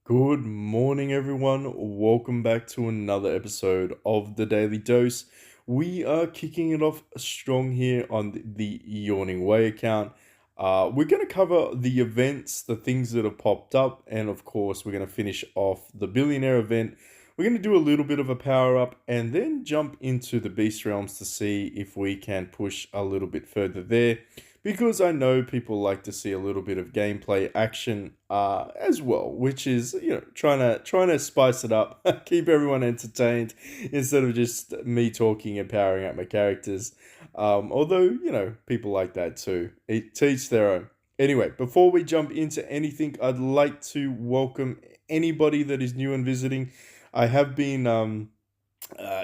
Good morning, everyone. Welcome back to another episode of the Daily Dose. We are kicking it off strong here on the Yawning Way account. We're going to cover the events, the things that have popped up, and of course, we're going to finish off the Billionaire event. We're going to do a little bit of a power up and then jump into the Beast Realms to see if we can push a little bit further there because I know people like to see a little bit of gameplay action as well, which is trying to spice it up, keep everyone entertained instead of just me talking and powering up my characters. Although people like that too. It teach their own. Anyway, before we jump into anything, I'd like to welcome anybody that is new and visiting. I have been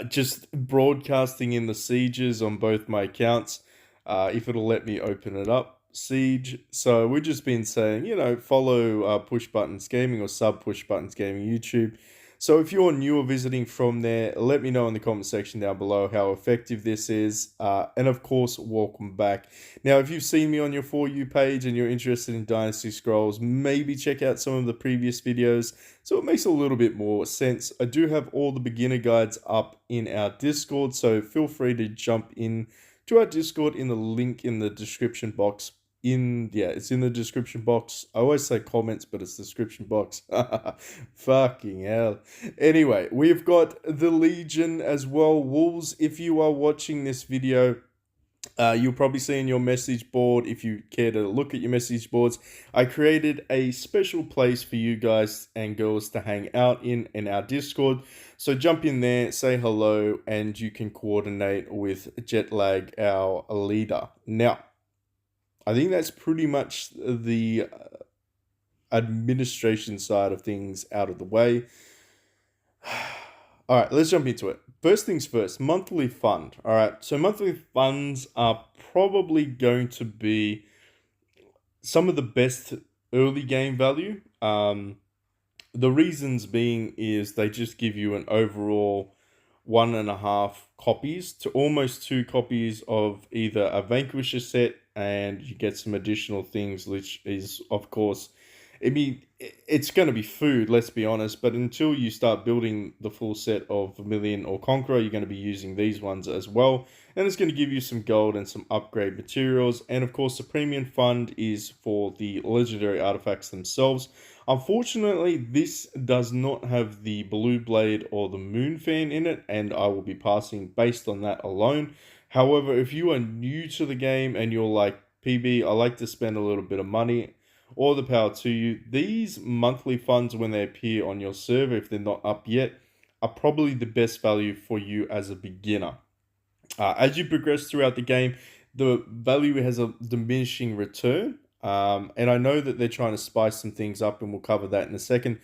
just broadcasting in the sieges on both my accounts. If it'll let me open it up, Siege. So we've just been saying, follow Push Buttons Gaming or sub Push Buttons Gaming YouTube. So if you're new or visiting from there, let me know in the comment section down below how effective this is. And of course, welcome back. Now, if you've seen me on your For You page and you're interested in Dynasty Scrolls, maybe check out some of the previous videos so it makes a little bit more sense. I do have all the beginner guides up in our Discord, so feel free to jump in to our Discord in the link in the description box. It's in the description box. I always say comments, but it's description box. Fucking hell. Anyway, we've got the Legion as well. Wolves, if you are watching this video, you'll probably see in your message board, if you care to look at your message boards, I created a special place for you guys and girls to hang out in our Discord. So jump in there, say hello, and you can coordinate with Jetlag, our leader. Now, I think that's pretty much the administration side of things out of the way. All right, let's jump into it. First things first, monthly fund. All right, so monthly funds are probably going to be some of the best early game value. The reasons being is they just give you an overall 1.5 copies to almost 2 copies of either a Vanquisher set, and you get some additional things, which is, of course, it's going to be food, let's be honest, but until you start building the full set of Vermilion or Conqueror, you're going to be using these ones as well, and it's going to give you some gold and some upgrade materials. And of course, the premium fund is for the legendary artifacts themselves. Unfortunately, this does not have the Blue Blade or the Moon Fan in it, and I will be passing based on that alone. However, if you are new to the game and you're like, PB, I like to spend a little bit of money, all the power to you. These monthly funds, when they appear on your server, if they're not up yet, are probably the best value for you as a beginner. As you progress throughout the game, the value has a diminishing return. And I know that they're trying to spice some things up, and we'll cover that in a second.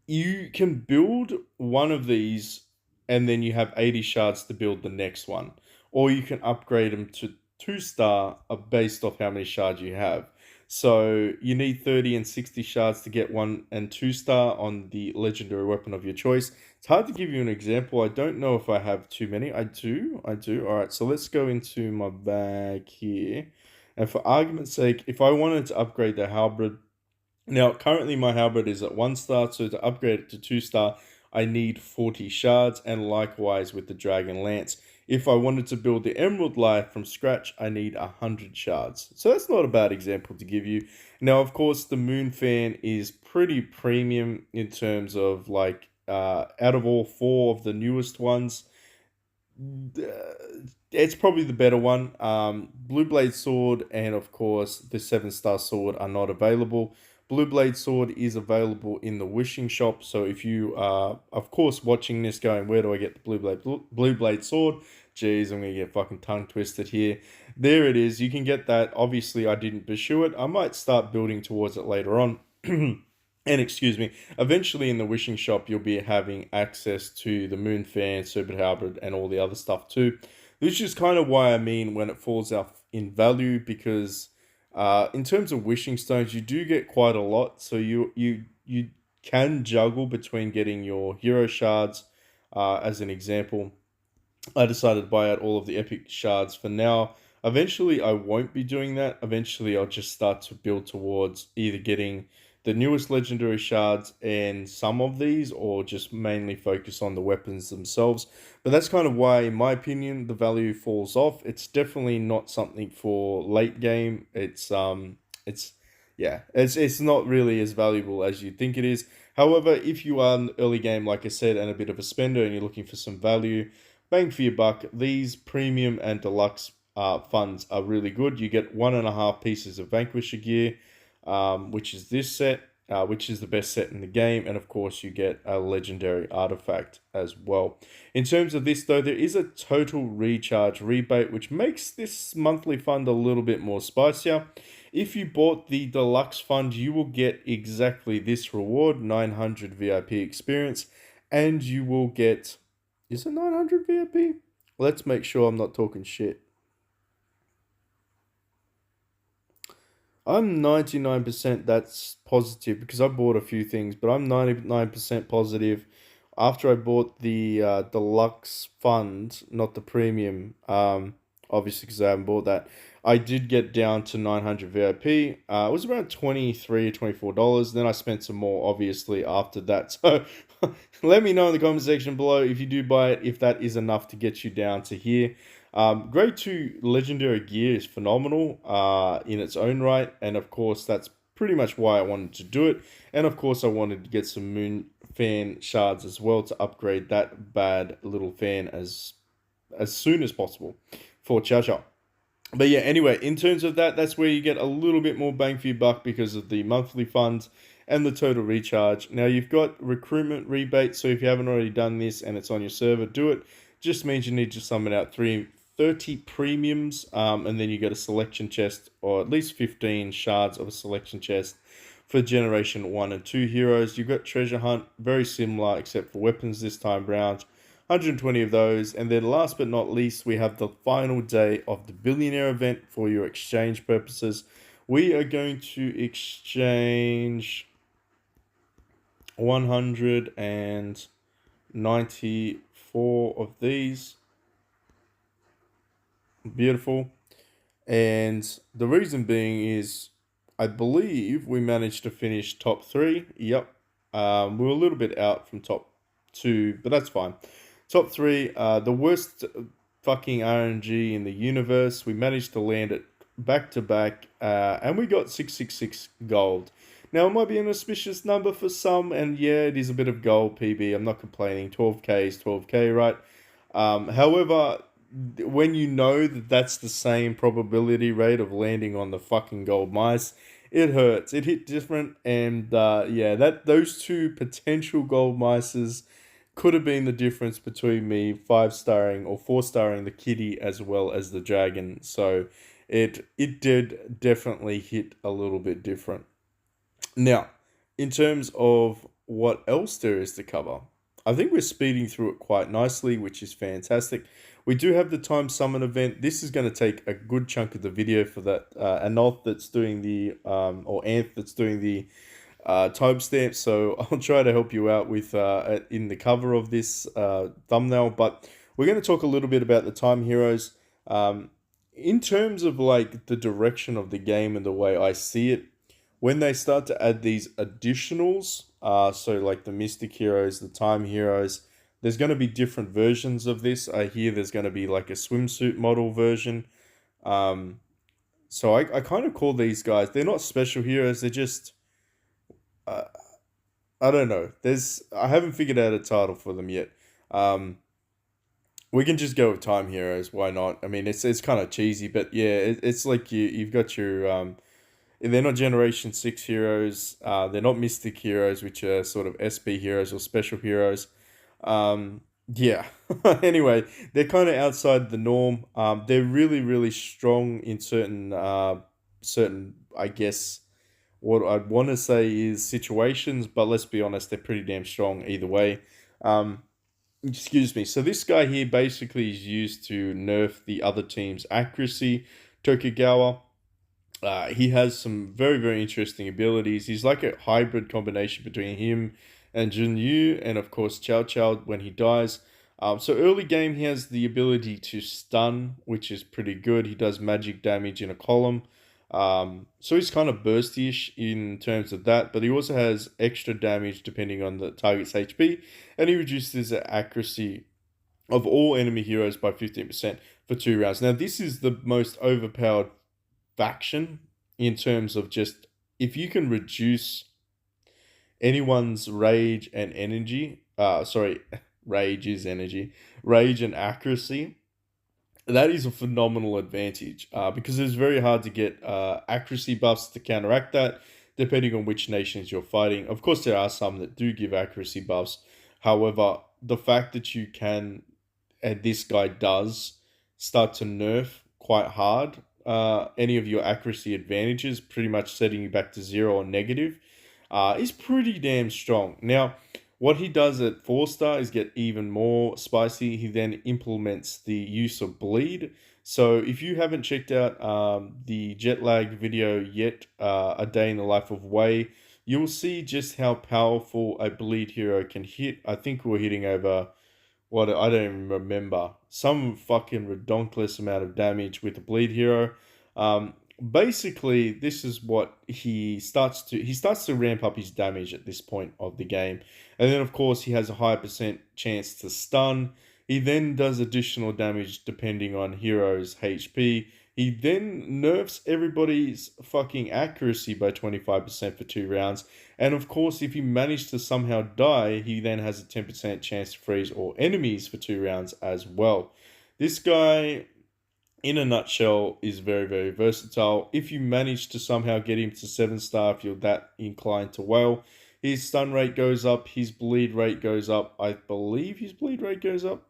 You can build one of these, and then you have 80 shards to build the next one. Or you can upgrade them to 2-star based off how many shards you have. So you need 30 and 60 shards to get 1 and 2-star on the legendary weapon of your choice. It's hard to give you an example. I don't know if I have too many. I do. All right, so let's go into my bag here. And for argument's sake, if I wanted to upgrade the halberd, now currently my halberd is at 1-star, so to upgrade it to 2-star, I need 40 shards, and likewise with the dragon lance. If I wanted to build the Emerald Lyre from scratch, I need 100 shards. So that's not a bad example to give you. Now, of course, the Moon Fan is pretty premium in terms of like, out of all 4 of the newest ones, it's probably the better one. Blue Blade Sword and, of course, the 7-star sword are not available. Blue Blade Sword is available in the wishing shop. So if you are, of course, watching this going, where do I get the Blue Blade Sword? Jeez, I'm going to get fucking tongue twisted here. There it is. You can get that. Obviously, I didn't pursue it. I might start building towards it later on. And excuse me, eventually in the wishing shop, you'll be having access to the Moon Fan, Super Halberd, and all the other stuff too. Which is kind of why I mean when it falls out in value, because in terms of wishing stones, you do get quite a lot. So you can juggle between getting your hero shards, as an example. I decided to buy out all of the epic shards for now. Eventually, I won't be doing that. Eventually, I'll just start to build towards either getting the newest legendary shards and some of these, or just mainly focus on the weapons themselves. But that's kind of why, in my opinion, the value falls off. It's definitely not something for late game. It's yeah, it's not really as valuable as you think it is. However, if you are in early game, like I said, and a bit of a spender, and you're looking for some value, bang for your buck, these premium and deluxe funds are really good. You get 1.5 pieces of Vanquisher gear, which is this set, which is the best set in the game, and of course you get a legendary artifact as well. In terms of this though, there is a total recharge rebate, which makes this monthly fund a little bit more spicier. If you bought the deluxe fund, you will get exactly this reward, 900 VIP experience, and you will get, is it 900 VIP? Let's make sure I'm not talking shit. I'm 99% that's positive because I bought a few things, but I'm 99% positive after I bought the deluxe fund, not the premium, obviously because I haven't bought that. I did get down to 900 VIP. It was around 23 or $24. Then I spent some more, obviously, after that. So let me know in the comment section below if you do buy it, if that is enough to get you down to here. Grade 2 Legendary Gear is phenomenal in its own right, and of course that's pretty much why I wanted to do it. And of course I wanted to get some Moon Fan shards as well to upgrade that bad little fan as soon as possible for Chow Chow. But yeah, anyway, in terms of that, that's where you get a little bit more bang for your buck because of the monthly funds and the total recharge. Now, you've got recruitment rebate, so if you haven't already done this and it's on your server, do it. Just means you need to summon out 30 premiums, and then you get a selection chest, or at least 15 shards of a selection chest for Generation 1 and 2 heroes. You've got Treasure Hunt, very similar, except for weapons this time round. 120 of those, and then last but not least, we have the final day of the Billionaire event for your exchange purposes. We are going to exchange 194 of these. Beautiful. And the reason being is, I believe we managed to finish top 3. Yep. We were a little bit out from top 2, but that's fine. Top 3, the worst fucking RNG in the universe. We managed to land it back to back, and we got 666 gold. Now, it might be an auspicious number for some, and yeah, it is a bit of gold, PB. I'm not complaining. 12k is 12k, right? However, when you know that that's the same probability rate of landing on the fucking gold mice, it hurts. It hit different, and yeah, those two potential gold mices could have been the difference between me 5-starring or 4-starring the kitty as well as the dragon. So it did definitely hit a little bit different. Now, in terms of what else there is to cover, I think we're speeding through it quite nicely, which is fantastic. We do have the time summon event. This is going to take a good chunk of the video for that. Anoth that's doing the, or Anth that's doing the timestamp, so I'll try to help you out with in the cover of this thumbnail. But we're going to talk a little bit about the time heroes. In terms of like the direction of the game and the way I see it, when they start to add these additionals, so like the Mystic Heroes, the Time Heroes, there's going to be different versions of this. I hear there's going to be like a swimsuit model version. So I kind of call these guys, they're not special heroes, they're just, I don't know. I haven't figured out a title for them yet. We can just go with Time Heroes. Why not? I mean, it's kind of cheesy, but yeah, it's like you've got your they're not Generation 6 heroes. They're not Mystic Heroes, which are sort of SB heroes or special heroes. Yeah. Anyway, they're kind of outside the norm. They're really, really strong in certain, I guess, what I'd want to say is situations, but let's be honest, they're pretty damn strong either way. Excuse me. So this guy here basically is used to nerf the other team's accuracy. Tokugawa. He has some very, very interesting abilities. He's like a hybrid combination between him and Junyu, and of course Chow Chow when he dies. So early game, he has the ability to stun, which is pretty good. He does magic damage in a column. So he's kind of bursty-ish in terms of that, but he also has extra damage depending on the target's HP, and he reduces the accuracy of all enemy heroes by 15% for 2 rounds. Now, this is the most overpowered faction in terms of just if you can reduce anyone's rage and energy, rage is energy, rage and accuracy, that is a phenomenal advantage because it's very hard to get accuracy buffs to counteract that, depending on which nations you're fighting. Of course, there are some that do give accuracy buffs. However, the fact that you can, and this guy does, start to nerf quite hard any of your accuracy advantages, pretty much setting you back to zero or negative, is pretty damn strong. Now, what he does at 4 star is get even more spicy. He then implements the use of bleed. So if you haven't checked out the jet lag video yet, A Day in the Life of Wei, you'll see just how powerful a bleed hero can hit. I think we're hitting over, what, I don't even remember, some fucking redonkulous amount of damage with the bleed hero. Basically, this is what he starts to ramp up his damage at this point of the game, and then of course he has a higher percent chance to stun. He then does additional damage depending on hero's HP. He then nerfs everybody's fucking accuracy by 25% for 2 rounds. And of course, if you manage to somehow die, he then has a 10% chance to freeze all enemies for 2 rounds as well. This guy, in a nutshell, is very, very versatile. If you manage to somehow get him to 7 star, if you're that inclined to whale, his stun rate goes up, his bleed rate goes up. I believe his bleed rate goes up.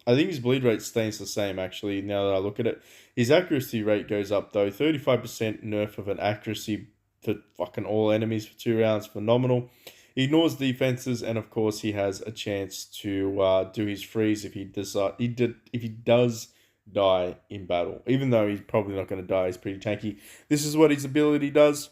I think his bleed rate stays the same, actually, now that I look at it. His accuracy rate goes up, though. 35% nerf of an accuracy for fucking all enemies for 2 rounds. Phenomenal. He ignores defenses, and of course, he has a chance to do his freeze if if he does die in battle. Even though he's probably not going to die, he's pretty tanky. This is what his ability does.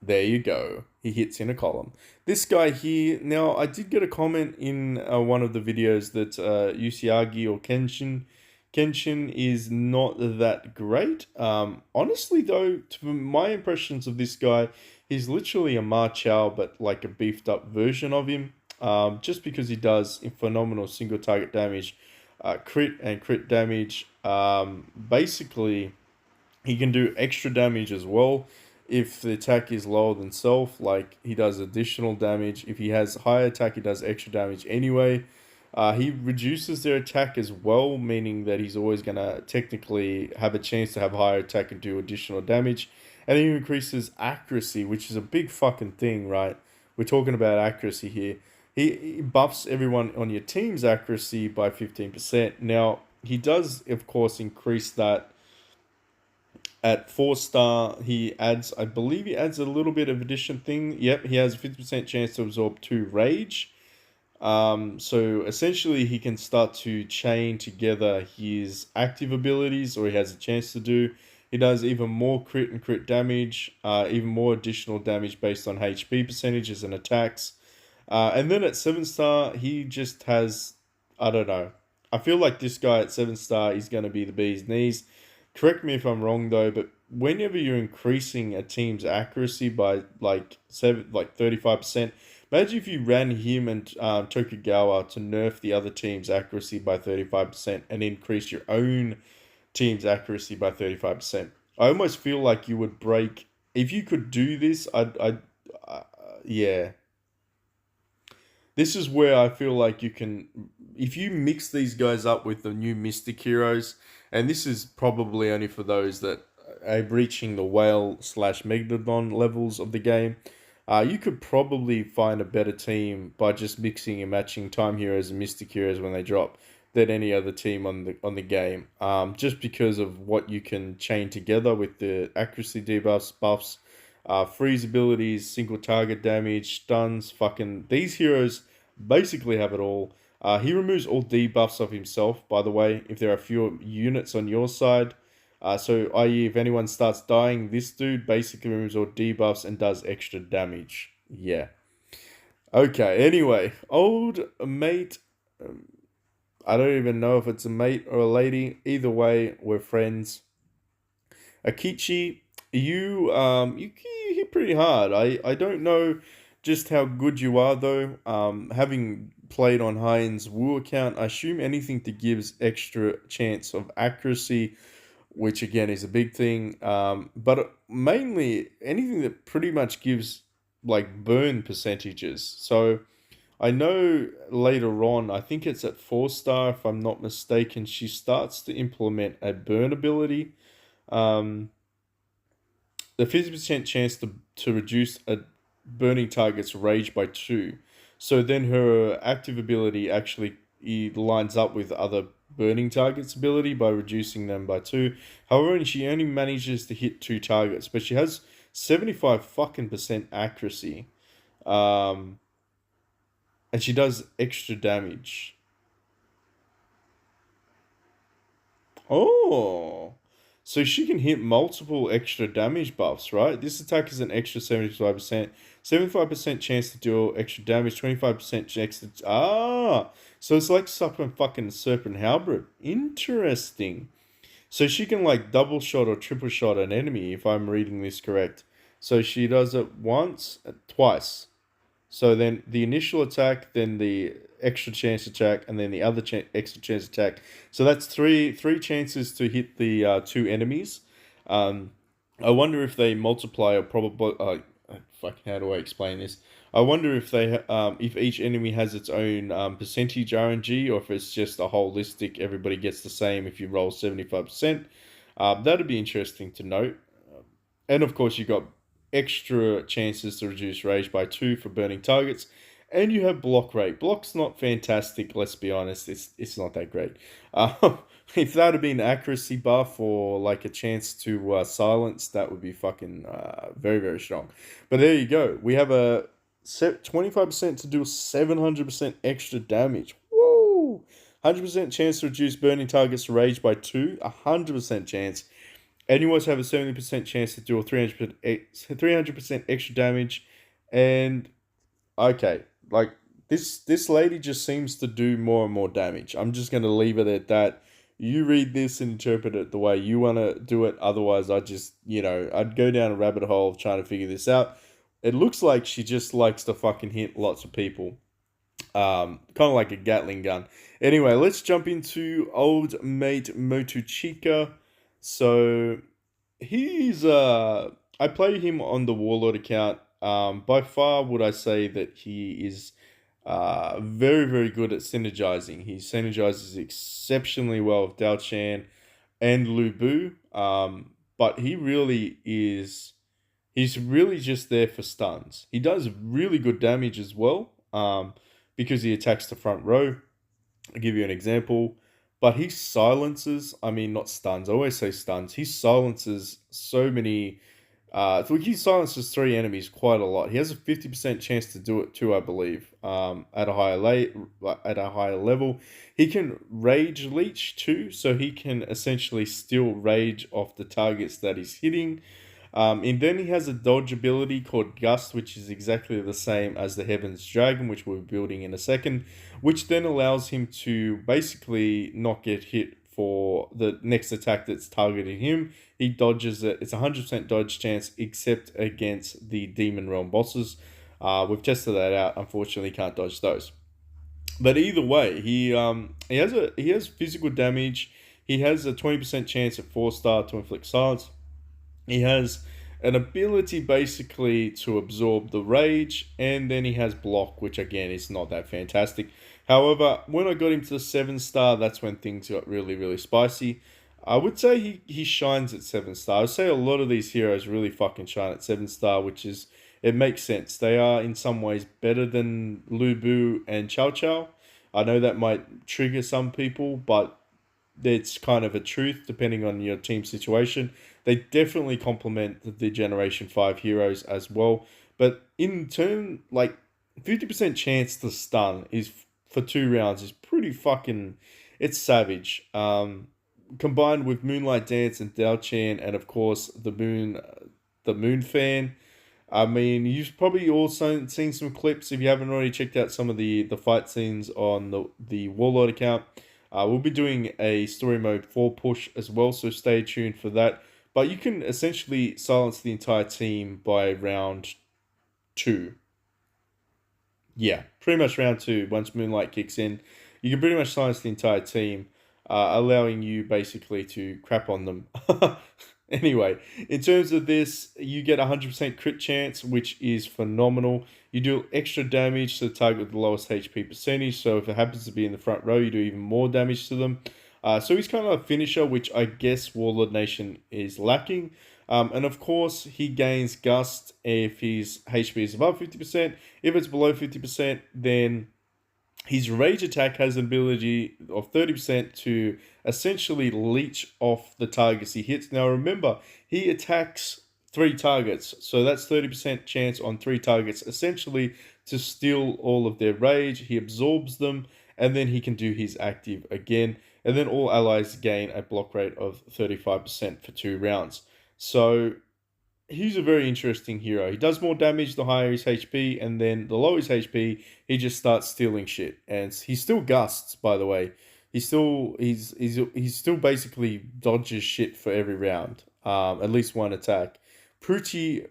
There you go. He hits in a column. This guy here, now I did get a comment in one of the videos that Ushiagi or Kenshin is not that great. Honestly though, to my impressions of this guy, he's literally a Ma Chao, but like a beefed up version of him. Just because he does phenomenal single target damage, crit and crit damage. Basically, he can do extra damage as well if the attack is lower than self. Like, he does additional damage. If he has high attack, he does extra damage anyway. He reduces their attack as well, meaning that he's always going to technically have a chance to have higher attack and do additional damage. And he increases accuracy, which is a big fucking thing, right? We're talking about accuracy here. He buffs everyone on your team's accuracy by 15%. Now, he does, of course, increase that at 4 star. He adds, I believe he adds a little bit of addition thing. Yep, he has a 50% chance to absorb 2 rage. So essentially he can start to chain together his active abilities, or he has a chance to do. He does even more crit and crit damage, even more additional damage based on HP percentages and attacks. And then at 7 star, he just has, I don't know. I feel like this guy at 7 star is going to be the bee's knees. Correct me if I'm wrong though, but whenever you're increasing a team's accuracy by like 35%, imagine if you ran him and Tokugawa to nerf the other team's accuracy by 35% and increase your own team's accuracy by 35%. I almost feel like you would break. If you could do this, yeah. This is where I feel like you can, if you mix these guys up with the new Mystic Heroes, and this is probably only for those that are reaching the whale slash Megalodon levels of the game, you could probably find a better team by just mixing and matching Time Heroes and Mystic Heroes when they drop than any other team on the game. Just because of what you can chain together with the accuracy debuffs, buffs, freeze abilities, single target damage, stuns, fucking... These heroes basically have it all. He removes all debuffs of himself, by the way, if there are fewer units on your side. So, i.e., if anyone starts dying, this dude basically removes all debuffs and does extra damage. Yeah. Okay, anyway, old mate I don't even know if it's a mate or a lady. Either way, we're friends. Akichi, you hit pretty hard. I don't know just how good you are though. Having played on Hein's Woo account, I assume anything that gives extra chance of accuracy, which again is a big thing. But mainly anything that pretty much gives like burn percentages. So I know later on, I think it's at 4 star if I'm not mistaken, she starts to implement a burn ability. Um, the 50% chance to reduce a burning target's rage by 2. So then her active ability actually lines up with other burning targets ability by reducing them by 2. However, she only manages to hit 2 targets, but she has 75 fucking percent accuracy. Um, and she does extra damage. Oh. So she can hit multiple extra damage buffs, right? This attack is an extra 75%. 75% chance to deal extra damage, 25% chance to. Ah! So it's like sucking fucking Serpent Halberd. Interesting. So she can like double shot or triple shot an enemy, if I'm reading this correct. So she does it once, twice. So then the initial attack, then the extra chance attack, and then the other extra chance attack. So that's three chances to hit the two enemies. Um, I wonder if they multiply or probably. Fuck, how do I explain this? I wonder if if each enemy has its own percentage RNG, or if it's just a holistic. Everybody gets the same if you roll 75%. That'd be interesting to note. And of course, you got extra chances to reduce rage by 2 for burning targets. And you have block rate. Block's not fantastic, let's be honest. It's not that great. Um, if that had been accuracy buff or like a chance to silence, that would be fucking very, very strong. But there you go. We have a 25% to do 700% extra damage. Woo! 100% chance to reduce burning targets rage by 2. 100% chance. And you also have a 70% chance to do a 300% extra damage. And okay, like this lady just seems to do more and more damage. I'm just gonna leave it at that. You read this and interpret it the way you wanna do it. Otherwise, I just I'd go down a rabbit hole of trying to figure this out. It looks like she just likes to fucking hit lots of people. Kind of like a Gatling gun. Anyway, let's jump into old mate Motuchika. So he's I play him on the Warlord account. By far would I say that he is very, very good at synergizing. He synergizes exceptionally well with Dao Chan and Lu Bu. But he really is he's really just there for stuns. He does really good damage as well. Because he attacks the front row. I'll give you an example. But he silences, I mean, not stuns, I always say stuns. He silences so many. He silences 3 enemies quite a lot. He has a 50% chance to do it too, I believe. At a at a higher level, he can rage leech too, so he can essentially steal rage off the targets that he's hitting. And then he has a dodge ability called Gust, which is exactly the same as the Heaven's Dragon, which we'll be building in a second, which then allows him to basically not get hit for the next attack that's targeting him. He dodges it. It's a 100% dodge chance, except against the Demon Realm bosses. We've tested that out. Unfortunately, can't dodge those. But either way, he has physical damage. He has a 20% chance at 4 star to inflict silence. He has an ability basically to absorb the rage, and then he has block, which again is not that fantastic. However, when I got him to the 7 star, that's when things got really, really spicy. I would say he shines at 7 star. I would say a lot of these heroes really fucking shine at 7 star, which is it makes sense. They are in some ways better than Lu Bu and Chow Chow. I know that might trigger some people, but it's kind of a truth depending on your team situation. They definitely complement the Generation 5 heroes as well. But in turn, like 50% chance to stun is for 2 rounds is pretty fucking it's savage. Combined with Moonlight Dance and Dao Chan and of course the Moon Fan. I mean, you've probably also seen some clips if you haven't already checked out some of the fight scenes on the Warlord account. We'll be doing a story mode 4 push as well, so stay tuned for that. But you can essentially silence the entire team by round 2. Yeah, pretty much round 2. Once Moonlight kicks in, you can pretty much silence the entire team, allowing you basically to crap on them. Anyway, in terms of this, you get 100% crit chance, which is phenomenal. You do extra damage to the target with the lowest HP percentage, so if it happens to be in the front row, you do even more damage to them. So he's kind of a finisher, which I guess Warlord Nation is lacking. And of course, he gains Gust if his HP is above 50%. If it's below 50%, then his rage attack has an ability of 30% to essentially leech off the targets he hits. Now remember, he attacks 3 targets, so that's 30% chance on 3 targets, essentially to steal all of their rage. He absorbs them, and then he can do his active again, and then all allies gain a block rate of 35% for 2 rounds. So he's a very interesting hero. He does more damage the higher his HP, and then the lower his HP, he just starts stealing shit. And he still gusts, by the way. He's still basically dodges shit for every round. At least one attack. Pretty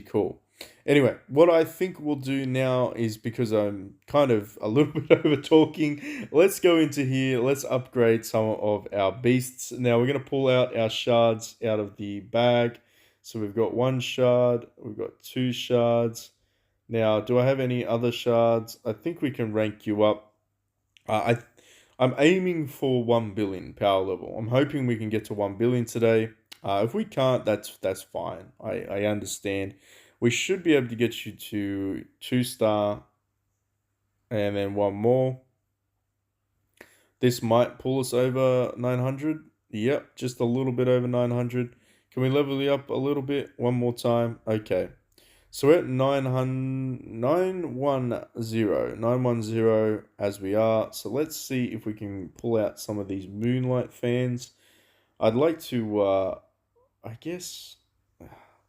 cool. Anyway, what I think we'll do now is, because I'm kind of a little bit over talking, let's go into here. Let's upgrade some of our beasts. Now we're gonna pull out our shards out of the bag. So we've got 1 shard, we've got 2 shards. Now, do I have any other shards? I think we can rank you up. I'm aiming for 1 billion power level. I'm hoping we can get to 1 billion today. If we can't, that's fine. I understand. We should be able to get you to 2-star, and then 1 more. This might pull us over 900. Yep, just a little bit over 900. Can we level you up a little bit? One more time. Okay. So we're at 910 as we are. So let's see if we can pull out some of these Moonlight fans. I'd like to, I guess,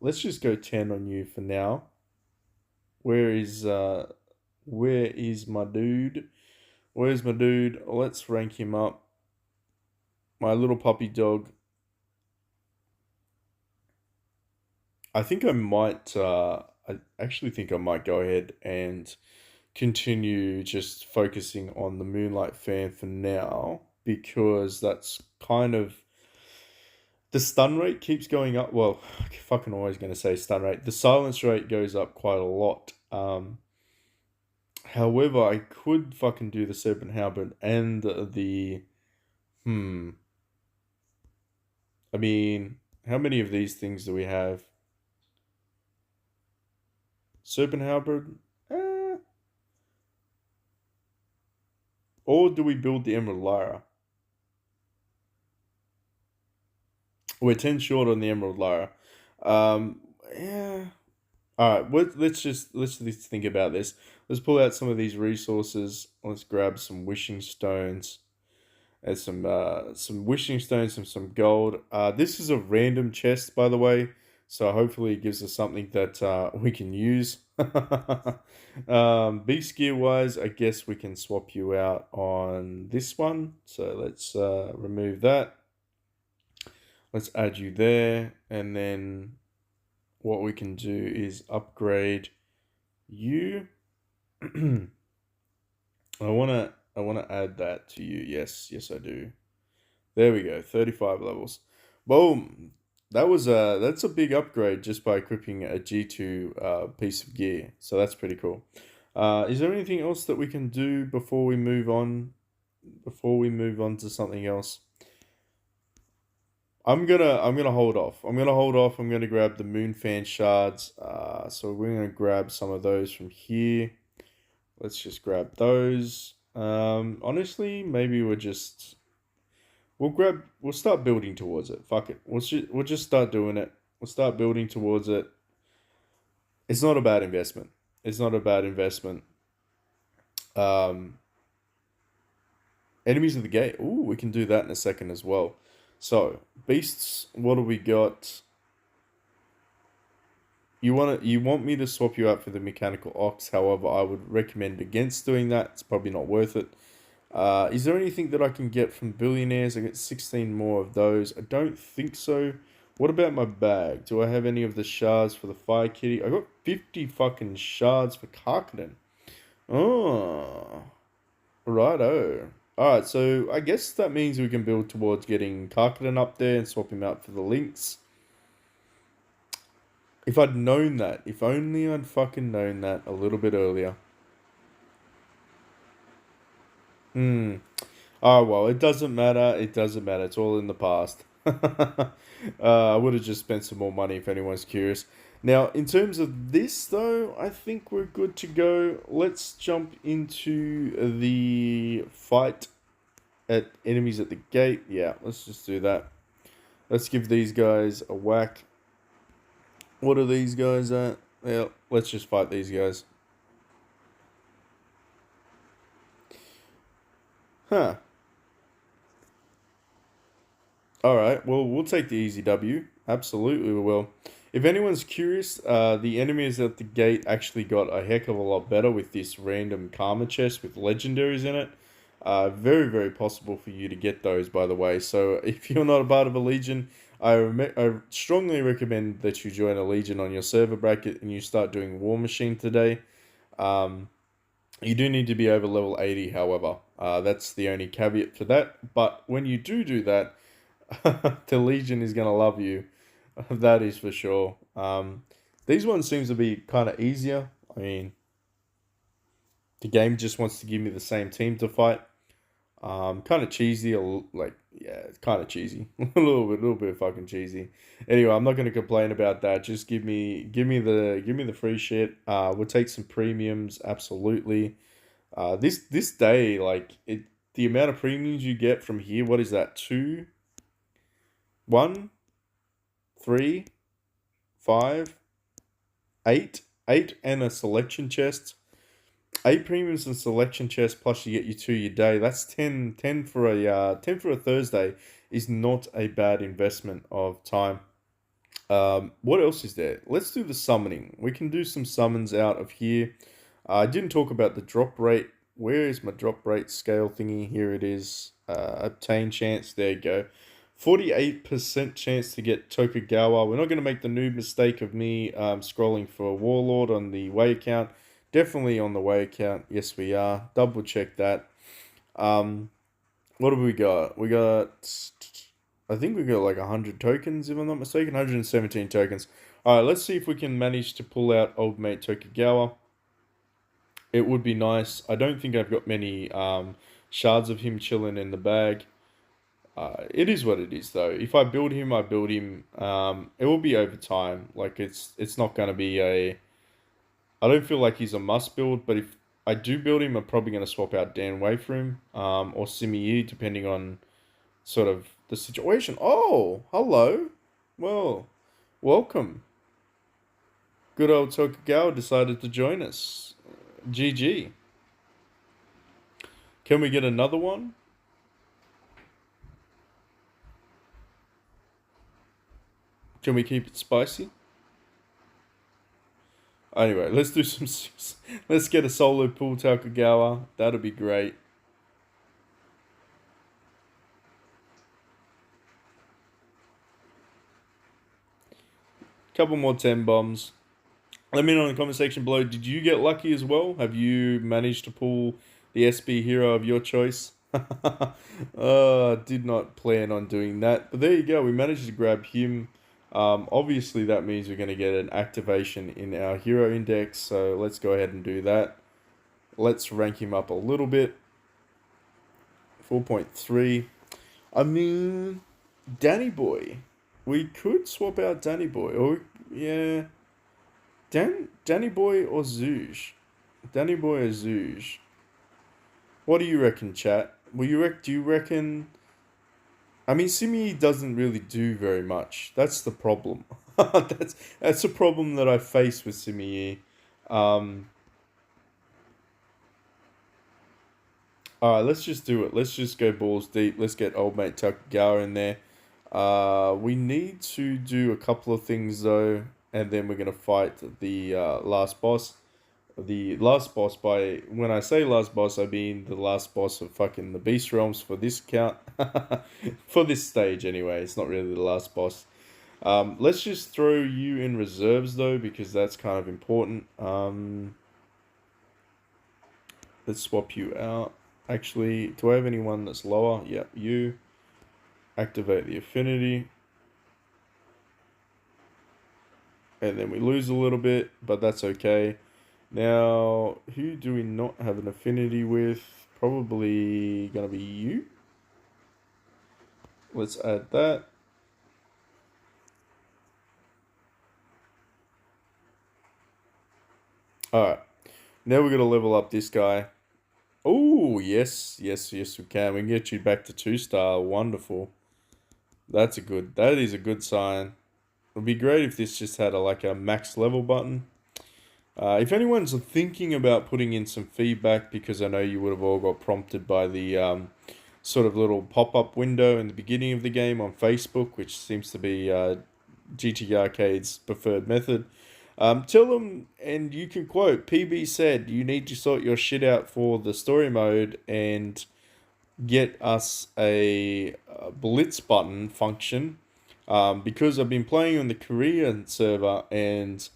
let's just go 10 on you for now. Where is my dude? Where's my dude? Let's rank him up. My little puppy dog. I think I might, I actually think I might go ahead and continue just focusing on the Moonlight fan for now, because that's kind of, the stun rate keeps going up. Well, I'm fucking always going to say stun rate. The silence rate goes up quite a lot. However, I could fucking do the Serpent Halberd and I mean, how many of these things do we have? Serpent Halberd? Or do we build the Emerald Lyra? We're 10 short on the Emerald Lyra. Yeah. Alright, let's just think about this. Let's pull out some of these resources. Let's grab some wishing stones. And some wishing stones and some gold. This is a random chest, by the way. So hopefully it gives us something that we can use. Beast gear wise, I guess we can swap you out on this one. So let's remove that. Let's add you there. And then what we can do is upgrade you. I wanna add that to you. Yes, I do. There we go. 35 levels. Boom. That's a big upgrade just by equipping a G2 piece of gear. So that's pretty cool. Is there anything else that we can do before we move on? Before we move on to something else, I'm gonna hold off. I'm gonna grab the moon fan shards. So we're gonna grab some of those from here. Let's just grab those. Honestly, maybe we'll start building towards it. Fuck it. We'll just start doing it. We'll start building towards it. It's not a bad investment. It's not a bad investment. Enemies of the gate. Ooh, we can do that in a second as well. So, beasts, what do we got? You want me to swap you out for the mechanical ox, however, I would recommend against doing that. It's probably not worth it. Is there anything that I can get from Billionaires? I get 16 more of those. I don't think so. What about my bag? Do I have any of the shards for the Fire Kitty? I got 50 fucking shards for Karkaden. Oh, righto. Alright, so I guess that means we can build towards getting Karkaden up there and swap him out for the Lynx. If I'd known that, if only I'd fucking known that a little bit earlier. Hmm. Oh, well, it doesn't matter. It doesn't matter. It's all in the past. I would have just spent some more money if anyone's curious. Now, in terms of this, though, I think we're good to go. Let's jump into the fight at enemies at the gate. Yeah, let's just do that. Let's give these guys a whack. What are these guys at? Yeah, let's just fight these guys. Huh. Alright, well, we'll take the easy W. Absolutely, we will. If anyone's curious, the enemies at the gate actually got a heck of a lot better with this random karma chest with legendaries in it. Very, very possible for you to get those, by the way. So if you're not a part of a legion, I strongly recommend that you join a legion on your server bracket and you start doing War Machine today. Um, you do need to be over level 80, however. That's the only caveat for that. But when you do that, the Legion is gonna love you. That is for sure. These ones seems to be kind of easier. I mean, the game just wants to give me the same team to fight. Kind of cheesy, like yeah, it's kind of cheesy, little bit fucking cheesy. Anyway, I'm not gonna complain about that. Just give me the free shit. We'll take some premiums, absolutely. This day, like it, the amount of premiums you get from here. What is that? Two, one, three, five, eight, and a selection chest. 8 premiums and selection chest plus you get your 2 your day. That's 10 for a 10 for a Thursday is not a bad investment of time. What else is there? Let's do the summoning. We can do some summons out of here. I didn't talk about the drop rate. Where is my drop rate scale thingy? Here it is. Obtain chance. There you go. 48% chance to get Tokugawa. We're not going to make the new mistake of me scrolling for Warlord on the way account. Definitely on the way account. Yes, we are. Double check that. Um, what have we got? We got, I think we got like 100 tokens, if I'm not mistaken. 117 tokens. Alright, let's see if we can manage to pull out old mate Tokugawa. It would be nice. I don't think I've got many shards of him chilling in the bag. It is what it is, though. If I build him, I build him. It will be over time. Like it's not going to be a. I don't feel like he's a must build, but if I do build him, I'm probably going to swap out Dan Wei for him, or Simi Yi, depending on sort of the situation. Oh, hello. Well, welcome. Good old Tokugawa decided to join us. GG. Can we get another one? Can we keep it spicy? Anyway, let's do some. Let's get a solo pool Tokugawa. That'll be great. Couple more 10 bombs. Let me know in the comment section below. Did you get lucky as well? Have you managed to pull the SB hero of your choice? Did not plan on doing that. But there you go. We managed to grab him. Obviously, that means we're going to get an activation in our hero index. So let's go ahead and do that. Let's rank him up a little bit. 4.3. I mean, Danny Boy. We could swap out Danny Boy. Or, yeah. Danny Boy or Zooge? Danny Boy or Zooge? What do you reckon, chat? Do you reckon... I mean, Simi doesn't really do very much. That's the problem. that's a problem that I face with Simi. Alright, let's just do it. Let's just go balls deep. Let's get old mate Tokugawa in there. We need to do a couple of things though, and then we're gonna fight the last boss. the last boss. By when I say last boss, I mean the last boss of fucking the Beast Realms for this count. For this stage, anyway. It's not really the last boss. Let's just throw you in reserves though, because that's kind of important. Let's swap you out. Actually, do I have anyone that's lower? Yep, you. Activate the affinity. And then we lose a little bit, but that's okay. Now, who do we not have an affinity with? Probably gonna be you. Let's add that. Alright, now we're gonna level up this guy. Oh, yes, yes, yes, we can. We can get you back to 2-star. Wonderful. That is a good sign. It would be great if this just had like a max level button. If anyone's thinking about putting in some feedback, because I know you would have all got prompted by the sort of little pop-up window in the beginning of the game on Facebook, which seems to be GT Arcade's preferred method. Tell them, and you can quote, PB said you need to sort your shit out for the story mode and get us a blitz button function, because I've been playing on the Korean server, and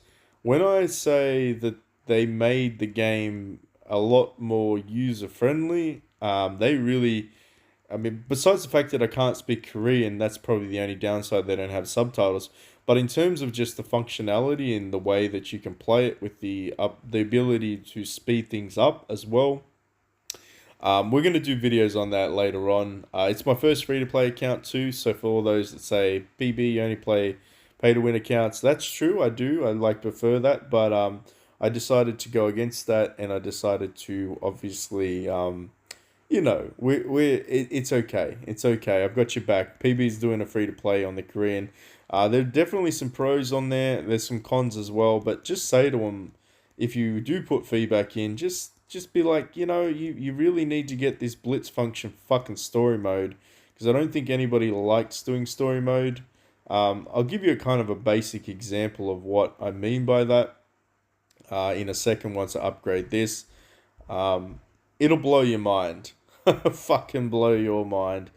when I say that they made the game a lot more user friendly, they really, I mean, besides the fact that I can't speak Korean, that's probably the only downside. They don't have subtitles. But in terms of just the functionality and the way that you can play it with the ability to speed things up as well, we're going to do videos on that later on. It's my first free-to-play account too, so for all those that say, PB, you only play pay-to-win accounts, that's true, I do. I like prefer that, but I decided to go against that, and I decided to obviously, it's okay. It's okay. I've got your back. PB's doing a free-to-play on the Korean. There are definitely some pros on there. There's some cons as well, but just say to them, if you do put feedback in, just be like, you really need to get this blitz function fucking story mode, because I don't think anybody likes doing story mode. I'll give you a kind of a basic example of what I mean by that in a second once I upgrade this. It'll blow your mind. Fucking blow your mind.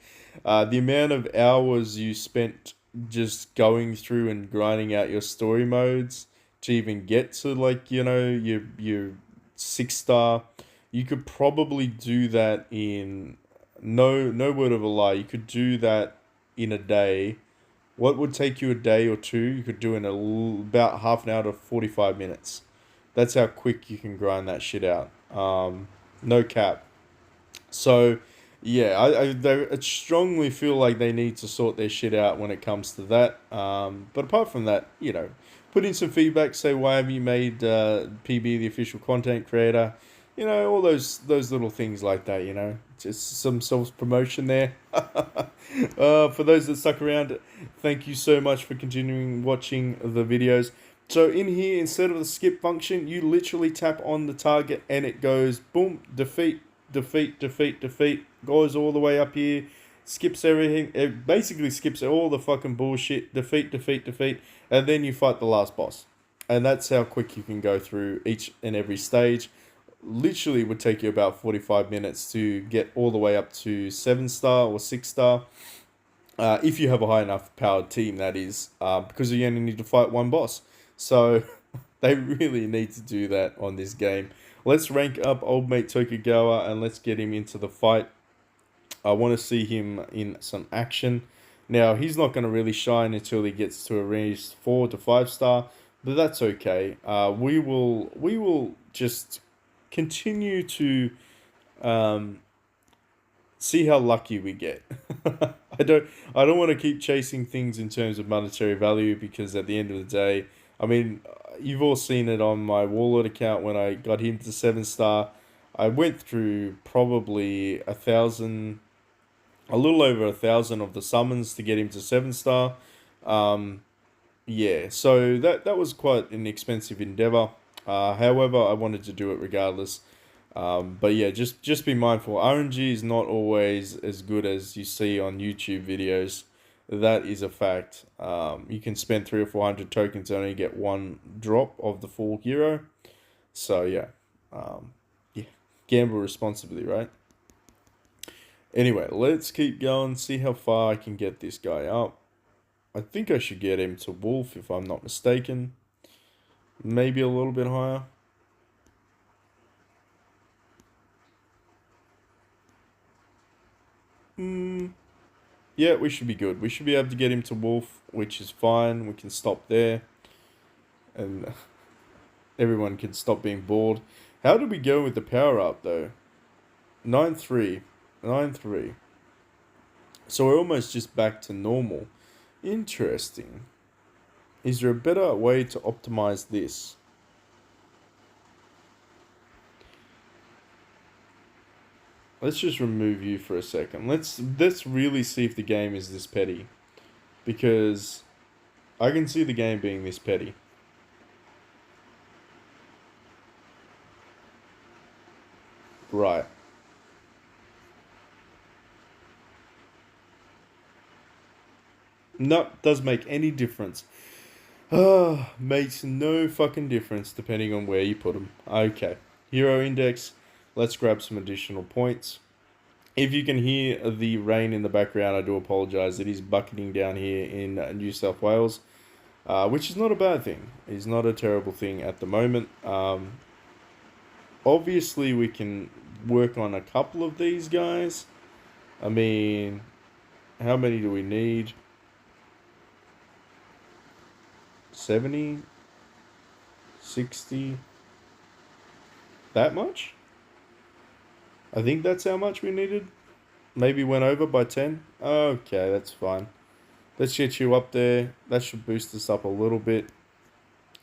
The amount of hours you spent just going through and grinding out your story modes to even get to, like, your 6-star. You could probably do that in no word of a lie. You could do that in a day. What would take you a day or two, you could do in about half an hour to 45 minutes. That's how quick you can grind that shit out. No cap. So, yeah, I strongly feel like they need to sort their shit out when it comes to that. But apart from that, put in some feedback. Say, why have you made PB the official content creator? All those little things like that. Just some self promotion there. For those that stuck around, thank you so much for continuing watching the videos. So in here, instead of the skip function, you literally tap on the target and it goes boom, defeat, defeat, defeat, defeat, goes all the way up here, skips everything. It basically skips all the fucking bullshit, defeat, defeat, defeat, and then you fight the last boss. And that's how quick you can go through each and every stage. Literally would take you about 45 minutes to get all the way up to 7-star or 6-star. If you have a high enough powered team, that is, because you only need to fight one boss. So they really need to do that on this game. Let's rank up old mate Tokugawa and let's get him into the fight. I want to see him in some action. Now, he's not going to really shine until he gets to at least 4 to 5-star, but that's okay. We will just continue to see how lucky we get. I don't want to keep chasing things in terms of monetary value, because at the end of the day, I mean, you've all seen it on my Warlord account when I got him to 7-star. I went through probably a little over 1,000 of the summons to get him to 7-star. Yeah, so that was quite an expensive endeavor. However, I wanted to do it regardless. But yeah, just be mindful. RNG is not always as good as you see on YouTube videos. That is a fact. You can spend 300 or 400 tokens and only get one drop of the full hero. So yeah, um, yeah, gamble responsibly, right? Anyway, let's keep going. See how far I can get this guy up. I think I should get him to wolf if I'm not mistaken. Maybe a little bit higher. Hmm. Yeah, we should be good. We should be able to get him to wolf, which is fine. We can stop there, and everyone can stop being bored. How did we go with the power up though? 9-3. 9-3. So we're almost just back to normal. Interesting. Is there a better way to optimize this? Let's just remove you for a second. Let's really see if the game is this petty. Because I can see the game being this petty. Right. Nope, does make any difference. Ah, makes no fucking difference depending on where you put them. Okay. Hero index. Let's grab some additional points. If you can hear the rain in the background, I do apologise. It is bucketing down here in New South Wales, which is not a bad thing. It's not a terrible thing at the moment. Obviously, we can work on a couple of these guys. I mean, how many do we need? 70? 60? That much? I think that's how much we needed. Maybe went over by 10. Okay, that's fine. Let's get you up there. That should boost us up a little bit.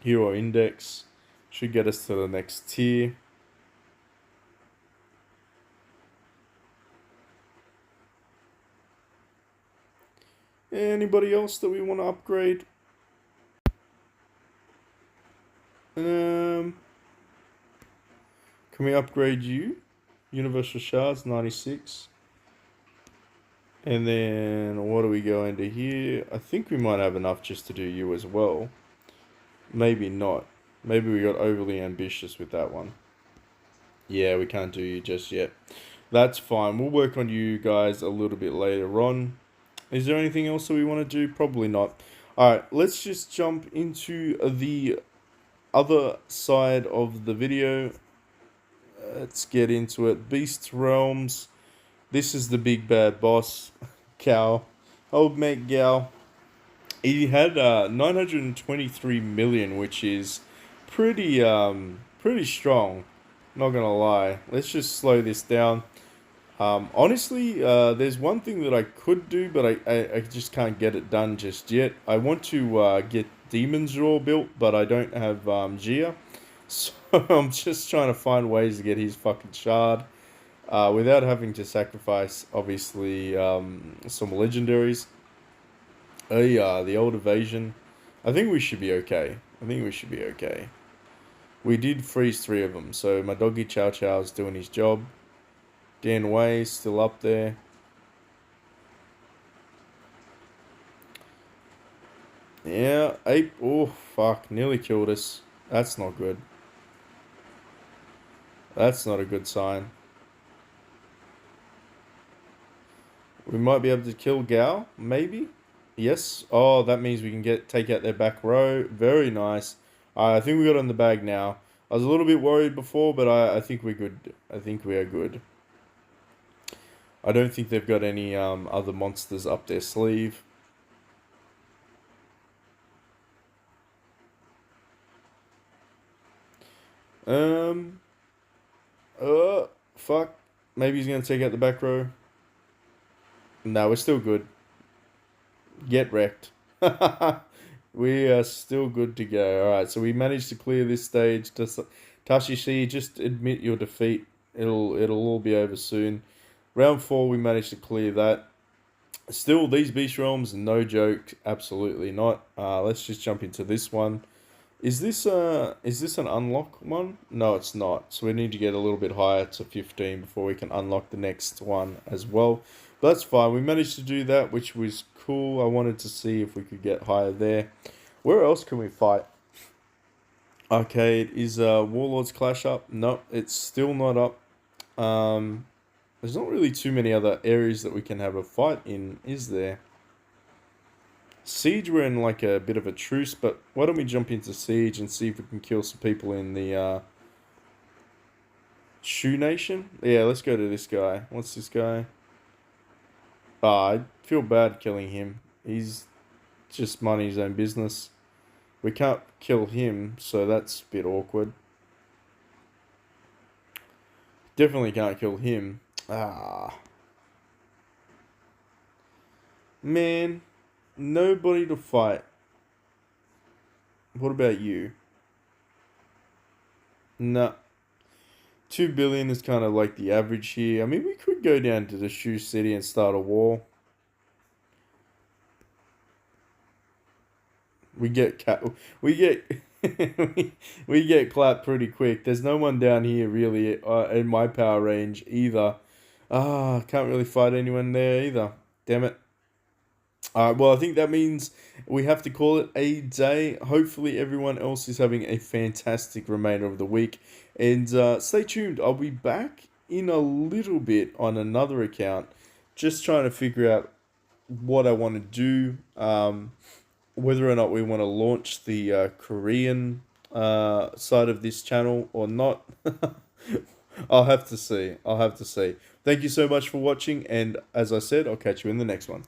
Hero index should get us to the next tier. Anybody else that we want to upgrade? Um, can we upgrade you? Universal shards 96. And then what do we go into here? I think we might have enough just to do you as well. Maybe not. Maybe we got overly ambitious with that one. Yeah, we can't do you just yet. That's fine. We'll work on you guys a little bit later on. Is there anything else that we want to do? Probably not. Alright, let's just jump into the other side of the video. Let's get into it. Beast Realms. This is the big bad boss. Gal. Old mate Gal. He had 923 million, which is pretty strong. Not gonna lie. Let's just slow this down. Honestly, there's one thing that I could do, but I just can't get it done just yet. I want to get Demon's Roar built, but I don't have Gia. So I'm just trying to find ways to get his fucking shard without having to sacrifice, obviously, some legendaries. Oh yeah, the old evasion. I think we should be okay. I think we should be okay. We did freeze 3 of them, so my doggy Chow Chow is doing his job. Dan Way still up there. Yeah, ape. Oh, fuck. Nearly killed us. That's not good. That's not a good sign. We might be able to kill Gao, maybe? Yes. Oh, that means we can take out their back row. Very nice. I think we got on the bag now. I was a little bit worried before, but I think we're good. I think we are good. I don't think they've got any other monsters up their sleeve. Um. Fuck. Maybe he's gonna take out the back row. No, we're still good. Get wrecked. We are still good to go. Alright, so we managed to clear this stage. Tashishi, just admit your defeat. It'll all be over soon. Round 4, we managed to clear that. Still, these Beast Realms, no joke. Absolutely not. Let's just jump into this one. Is this an unlock one? No, it's not. So we need to get a little bit higher to 15 before we can unlock the next one as well. But that's fine. We managed to do that, which was cool. I wanted to see if we could get higher there. Where else can we fight? Arcade is Warlords Clash up? Nope, it's still not up. Um, there's not really too many other areas that we can have a fight in, is there? Siege, we're in like a bit of a truce, but why don't we jump into Siege and see if we can kill some people in the Shoe Nation? Yeah, let's go to this guy. What's this guy? I feel bad killing him. He's just minding his own business. We can't kill him, so that's a bit awkward. Definitely can't kill him. Ah, man, nobody to fight. What about you? Nah, 2 billion is kind of like the average here. I mean, we could go down to the Shoe City and start a war. We get we get we get clapped pretty quick. There's no one down here really in my power range either. Ah, can't really fight anyone there either. Damn it. Well, I think that means we have to call it a day. Hopefully, everyone else is having a fantastic remainder of the week. And stay tuned. I'll be back in a little bit on another account, just trying to figure out what I want to do. Whether or not we want to launch the Korean side of this channel or not. I'll have to see. I'll have to see. Thank you so much for watching. And as I said, I'll catch you in the next one.